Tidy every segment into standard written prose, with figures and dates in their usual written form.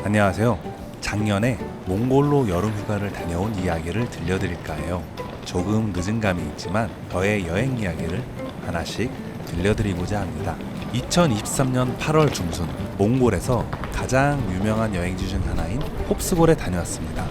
안녕하세요. 작년에 몽골로 여름휴가를 다녀온 이야기를 들려드릴까 해요. 조금 늦은 감이 있지만 저의 여행 이야기를 하나씩 들려드리고자 합니다. 2023년 8월 중순 몽골에서 가장 유명한 여행지 중 하나인 홉스골에 다녀왔습니다.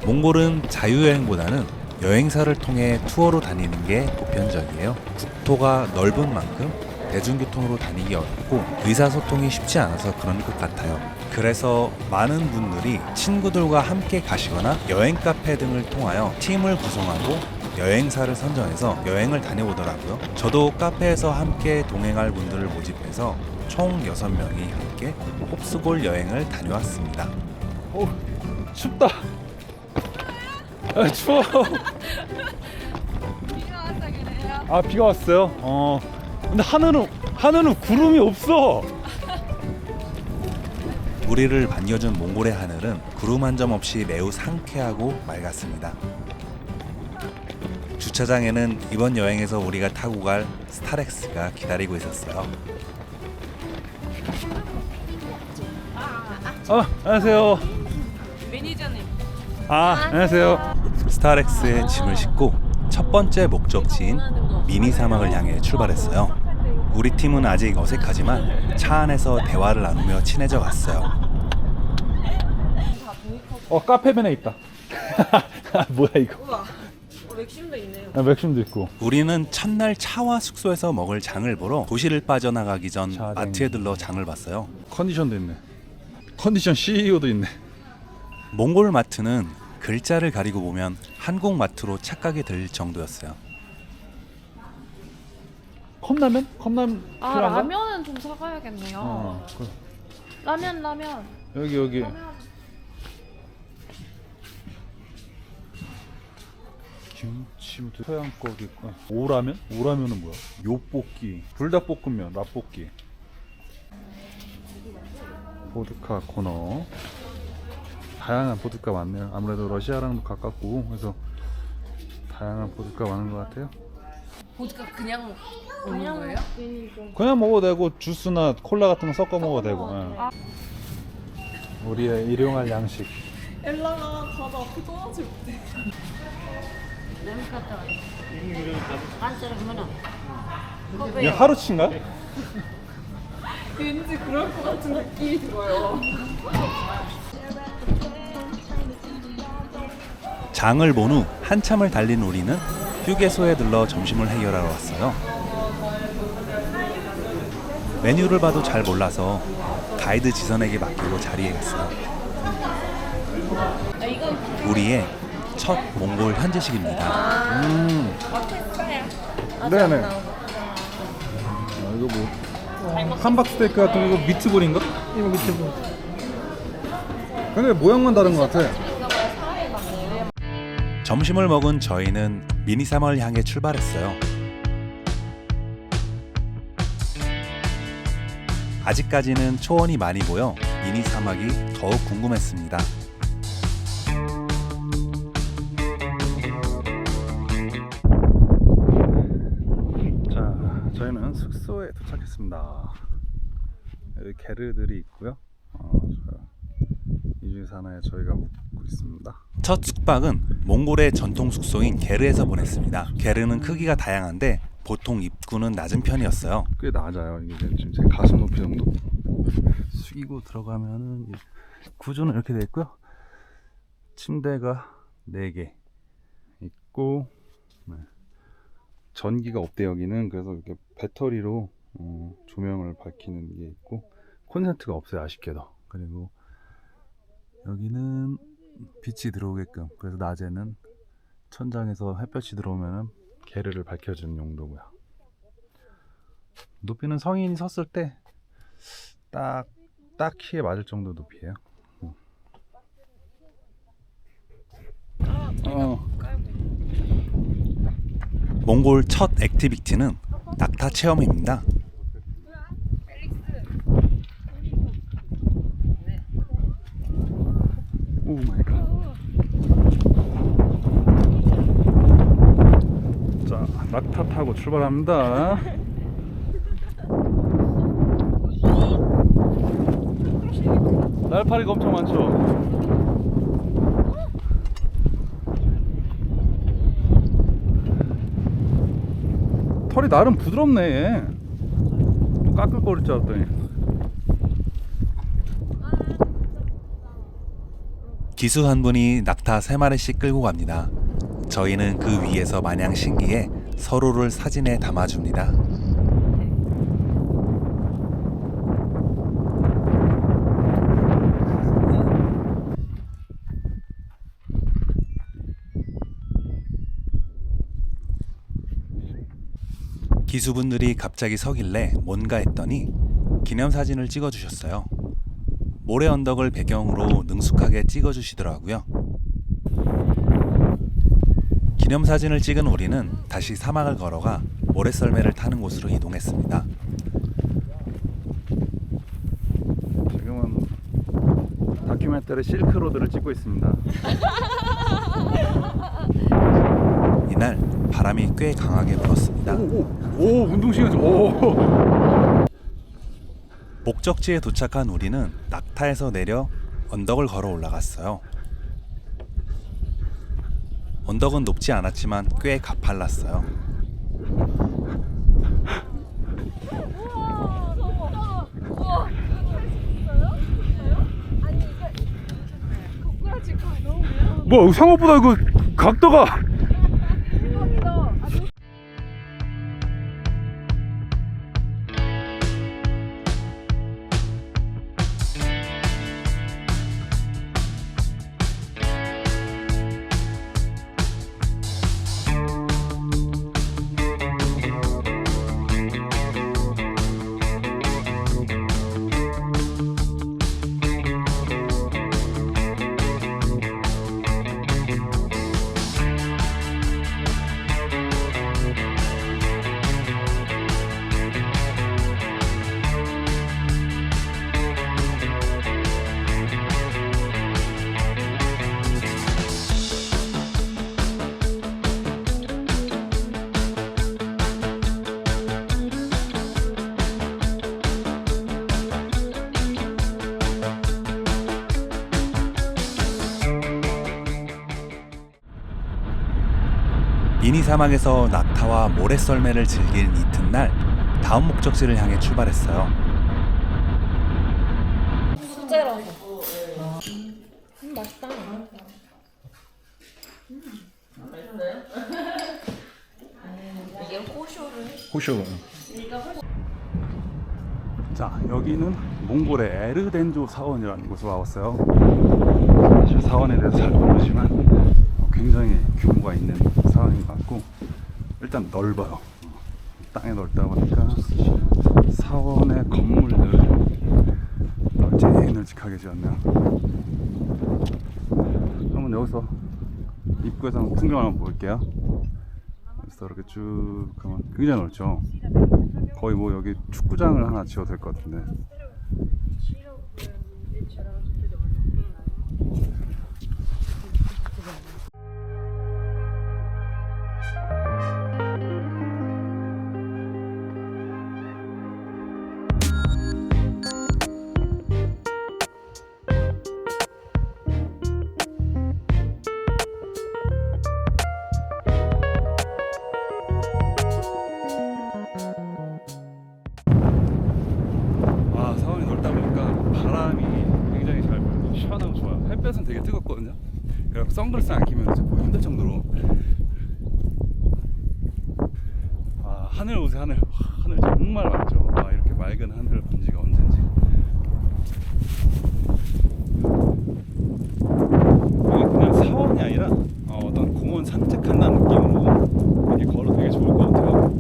몽골은 자유여행보다는 여행사를 통해 투어로 다니는 게 보편적이에요. 국토가 넓은 만큼 대중교통으로 다니기 어렵고 의사소통이 쉽지 않아서 그런 것 같아요. 그래서 많은 분들이 친구들과 함께 가시거나 여행 카페 등을 통하여 팀을 구성하고 여행사를 선정해서 여행을 다녀오더라고요. 저도 카페에서 함께 동행할 분들을 모집해서 총 6명이 함께 홉스골 여행을 다녀왔습니다. 오, 춥다. 아, 추워. 비가 와서 그래요? 아, 비가 왔어요. 근데 하늘은 구름이 없어. 우리를 반겨준 몽골의 하늘은 구름 한 점 없이 매우 상쾌하고 맑았습니다. 주차장에는 이번 여행에서 우리가 타고 갈 스타렉스가 기다리고 있었어요. 안녕하세요. 매니저님. 안녕하세요. 스타렉스에 짐을 싣고 첫 번째 목적지인 미니 사막을 향해 출발했어요. 우리 팀은 아직 어색하지만 차 안에서 대화를 나누며 친해져 갔어요. 카페벤에 있다. 뭐야 이거? 우와. 맥심도 있네요. 맥심도 있고. 우리는 첫날 차와 숙소에서 먹을 장을 보러 도시를 빠져나가기 전 자댕이. 마트에 들러 장을 봤어요. 컨디션도 있네. 컨디션 CEO도 있네. 몽골 마트는 글자를 가리고 보면 한국 마트로 착각이 들 정도였어요. 컵라면? 컵라면 아, 필요한가? 라면은 좀 사가야겠네요. 그래. 라면. 여기. 김치부터 서양거도 있고. 오라면? 오라면은 뭐야? 요볶이, 불닭볶음면, 라볶이. 보드카 코너. 다양한 보드카 많네요. 아무래도 러시아랑도 가깝고 그래서 다양한 보드카 많은 것 같아요. 보드카 그냥 먹는 거예요? 그냥 먹어도 되고 주스나 콜라 같은 거 섞어 먹어도 되고. 우리의 일용할 양식. 엘라가 가다 앞에 떠나지 못해. 이게 하루치인가? 왠지 그럴 것 같은 느낌이 들어요. 장을 본 후 한참을 달린 우리는 휴게소에 들러 점심을 해결하러 왔어요. 메뉴를 봐도 잘 몰라서 가이드 지선에게 맡기고 자리에 갔어요. 우리의 첫 몽골 현지식입니다. 네네. 이거 뭐 함박 스테이크 같은 거 이거 미트볼인가? 이거 미트볼. 근데 모양만 다른 것 같아. 점심을 먹은 저희는 미니 사막을 향해 출발했어요. 아직까지는 초원이 많이 보여 미니 사막이 더욱 궁금했습니다. 자, 저희는 숙소에 도착했습니다. 여기 게르들이 있고요. 이 중에서 하나에 저희가 묵고 있습니다. 첫 숙박은 몽골의 전통 숙소인 게르에서 보냈습니다. 게르는 크기가 다양한데 보통 입구는 낮은 편이었어요. 꽤 낮아요. 이게 지금 제 가슴 높이 정도. 숙이고 들어가면은 구조는 이렇게 되어 있고요. 침대가 4개 있고, 전기가 없대 여기는. 그래서 이렇게 배터리로 조명을 밝히는 게 있고, 콘센트가 없어요 아쉽게도. 그리고 여기는 빛이 들어오게끔, 그래서 낮에는 천장에서 햇볕이 들어오면은 게르를 밝혀주는 용도고요. 높이는 성인이 섰을 때 딱 키에 맞을 정도 높이에요. 몽골 첫 액티비티는 낙타 체험입니다. 오 마이 갓. 자, 낙타 타고 출발합니다. 날파리가 엄청 많죠. 털이 나름 부드럽네 얘. 뭐 까끌거릴 줄 알았더니. 기수 한 분이 낙타 3마리씩 끌고 갑니다. 저희는 그 위에서 마냥 신기해 서로를 사진에 담아줍니다. 기수분들이 갑자기 서길래 뭔가 했더니 기념사진을 찍어주셨어요. 모래 언덕을 배경으로 능숙하게 찍어주시더라고요. 기념사진을 찍은 우리는 다시 사막을 걸어가 모래썰매를 타는 곳으로 이동했습니다. 지금은 다큐멘터리 실크로드를 찍고 있습니다. 이날 바람이 꽤 강하게 불었습니다. 오 운동신경 오. 목적지에 도착한 우리는 낙타에서 내려 언덕을 걸어 올라갔어요. 언덕은 높지 않았지만 꽤 가팔랐어요. 우와, 아니 이게 거꾸라질 거 너무 위험해. 뭐 생각보다 이거 각도가. 대박이다. 미니 사막에서 낙타와 모래썰매를 즐길 이튿날 다음 목적지를 향해 출발했어요. 수제라서. 맛있다. 이게 호쇼를. 호쇼. 자 여기는 몽골의 에르덴조 사원이라는 곳에 와봤어요. 사실 사원에 대해서 잘 모르지만 굉장히 규모가 있는 사원인 것 같고 일단 넓어요. 땅이 넓다 보니까 사원의 건물들을 널찍널찍하게 지었네요. 한번 여기서 입구에서 한번 풍경을 한번 볼게요. 그래서 이렇게 쭉 가면 굉장히 넓죠. 거의 뭐 여기 축구장을 하나 지어도 될 것 같은데. 사원이 넓다 보니까 바람이 굉장히 잘 불고 시원하고 좋아요. 햇볕은 되게 뜨겁거든요. 그래서 선글라스 안 끼면 진짜 보기 힘들 정도로. 하늘 보세요. 하늘 정말 맑죠. 이렇게 맑은 하늘을 본 지가 언젠지. 여기 그냥 사원이 아니라 어떤 공원 산책한다는 느낌으로 이렇게 걸어도 되게 좋을 것 같아요.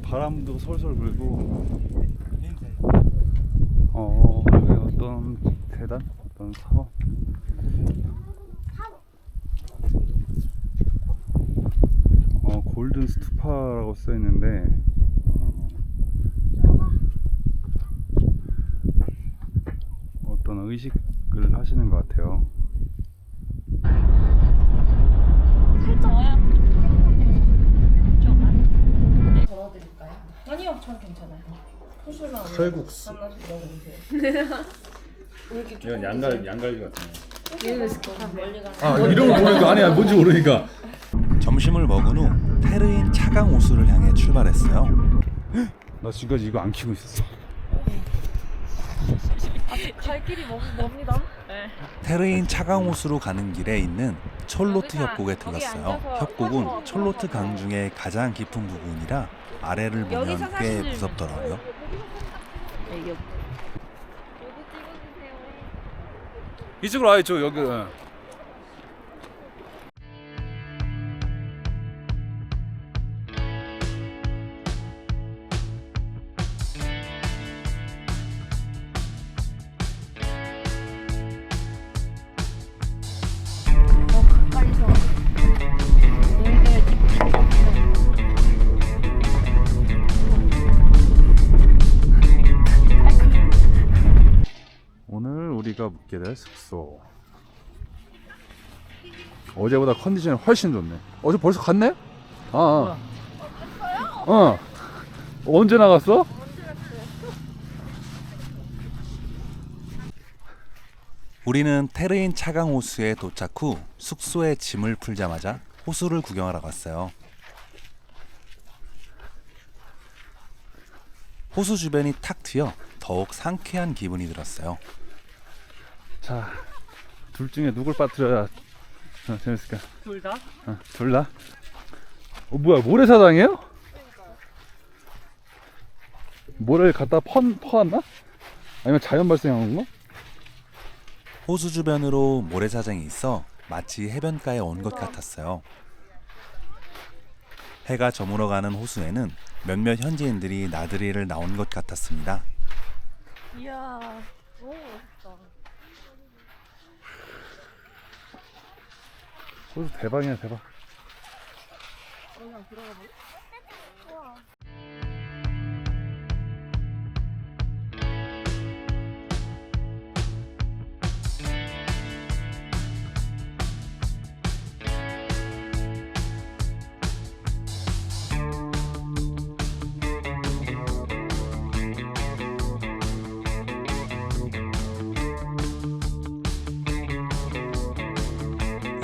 바람도 솔솔 불고. 여기 어떤 계단? 어떤 사원? 골든 스투파라고 써 있는데 어떤 의식을 하시는 것 같아요. 살짝요? 걸어드릴까요? 아니요, 전 괜찮아요. 칼국수. 이건 양갈비 같은 아 이런 거 모르니까 아니야 뭔지 모르니까. 점심을 먹은 후 테르인 차강 호수를 향해 출발했어요. 나 지금까지 이거 안 키고 있었어. 갈 길이 멉니다. 테르인 차강 호수로 가는 길에 있는 촐로트 협곡에 들렀어요. 협곡은 촐로트 강 중에 가장 깊은 부분이라 아래를 보면 꽤 무섭더라고요. 이쪽으로 와요. 저 여기. 오늘 우리가 묵게 될 숙소. 어제보다 컨디션이 훨씬 좋네. 어제 벌써 갔네? 언제 나갔어? 우리는 테르인 차강 호수에 도착 후 숙소에 짐을 풀자마자 호수를 구경하러 갔어요. 호수 주변이 탁 트여 더욱 상쾌한 기분이 들었어요. 자, 둘 중에 누굴 빠뜨려야 재밌을까? 둘 다? 둘 다? 뭐야, 모래사장이에요? 모래를 갖다 퍼왔나? 아니면 자연 발생한 건가? 호수 주변으로 모래사장이 있어 마치 해변가에 온 것 같았어요. 해가 저물어가는 호수에는 몇몇 현지인들이 나들이를 나온 것 같았습니다. 이야, 너무 멋있다. 호수 대박이야, 대박. 그냥 들어가 볼래? 우와.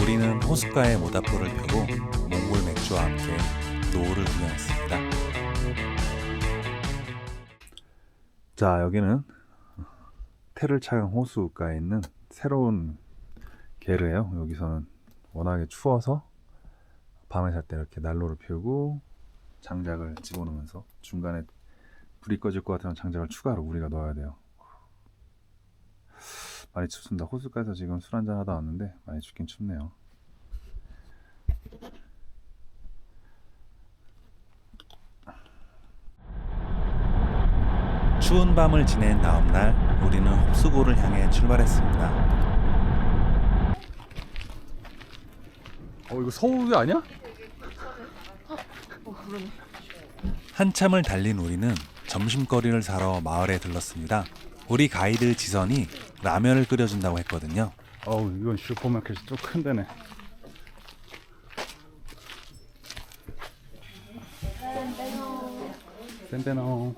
우리는 호숫가에 모닥불을 펴고 몽골 맥주와 함께 노을을 구경했습니다. 자, 여기는 테르차강 호수가에 있는 새로운 게르예요. 여기서는 워낙에 추워서 밤에 잘 때 이렇게 난로를 피우고 장작을 집어넣으면서 중간에 불이 꺼질 것 같으면 장작을 추가로 우리가 넣어야 돼요. 많이 춥습니다. 호숫가에서 지금 술 한잔 하다 왔는데 많이 춥긴 춥네요. 추운 밤을 지낸 다음날 우리는 홉스고를 향해 출발했습니다. 이거 서울이 아니야? 한참을 달린 우리는 점심거리를 사러 마을에 들렀습니다. 우리 가이드 지선이 라면을 끓여준다고 했거든요. 이건 슈퍼마켓이 좀 큰 데네. 샌데노.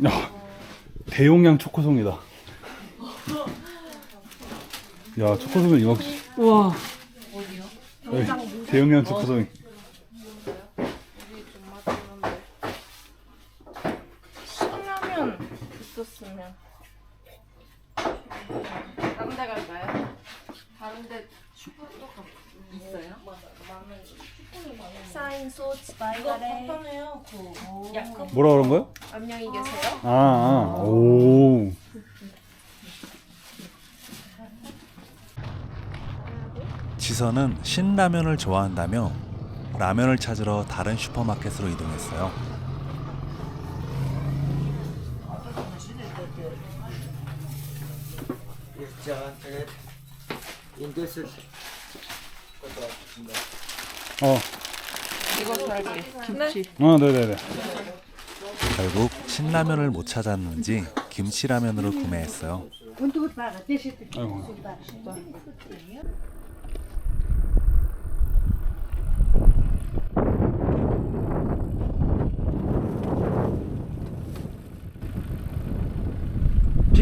야, 대용량 초코송이다. 야, 초코송이 이거. 우와. 대용량 초코송이. 신라면 있었으면. 다른 데 갈까요? 다른 데 슈퍼도 있어요? 사인 소치 이거 바이가레 간단해요. 약간 뭐라 그런 거요? 안녕히 계세요. 오. 지선은 신라면을 좋아한다며 라면을 찾으러 다른 슈퍼마켓으로 이동했어요. 이거 살게. 김치. 네네네. 결국 신라면을 못 찾았는지 김치라면으로 구매했어요. 아이고.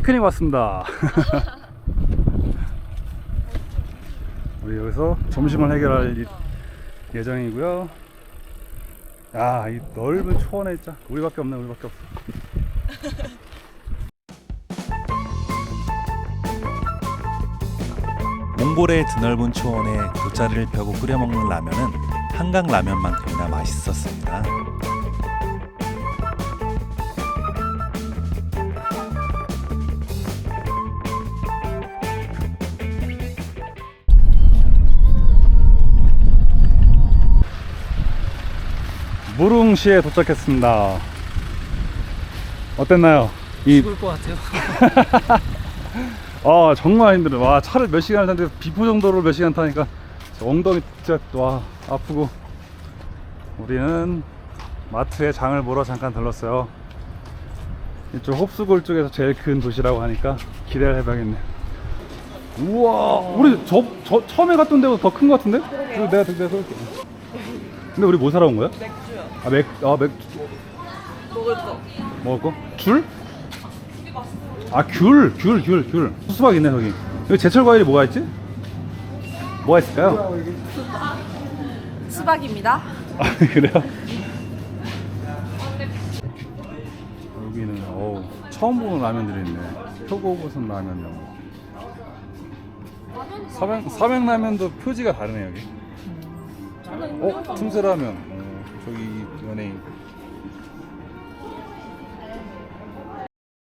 피크닉 왔습니다. 우리 여기서 점심을 해결할 예정이고요. 야, 이 넓은 초원에 진짜 우리밖에 없네. 우리밖에 없어. 몽골의 드넓은 초원에 돗자리를 펴고 끓여 먹는 라면은 한강 라면만큼이나 맛있었습니다. 무릉시에 도착했습니다. 어땠나요? 죽을 것 같아요. 정말 힘들어. 와, 차를 몇 시간을 타는데 비포정도로 몇 시간 타니까 엉덩이 진짜 와 아프고. 우리는 마트에 장을 보러 잠깐 들렀어요. 이쪽 홉스골 쪽에서 제일 큰 도시라고 하니까 기대를 해봐야겠네. 우와, 우리 저 처음에 갔던 데보다 더 큰 것 같은데? 내가 쏠게. 근데 우리 뭐 사러 온 거야? 맥주요. 맥주. 먹을 거. 먹을 거? 귤? 귤. 수박 있네, 저기. 여기 제철 과일이 뭐가 있지? 뭐가 있을까요? 수박입니다. 그래요? 여기는 처음 보는 라면들이 있네. 표고버섯 라면요. 삼양라면도 표지가 다르네, 여기. 틈새라면. 저기 연예인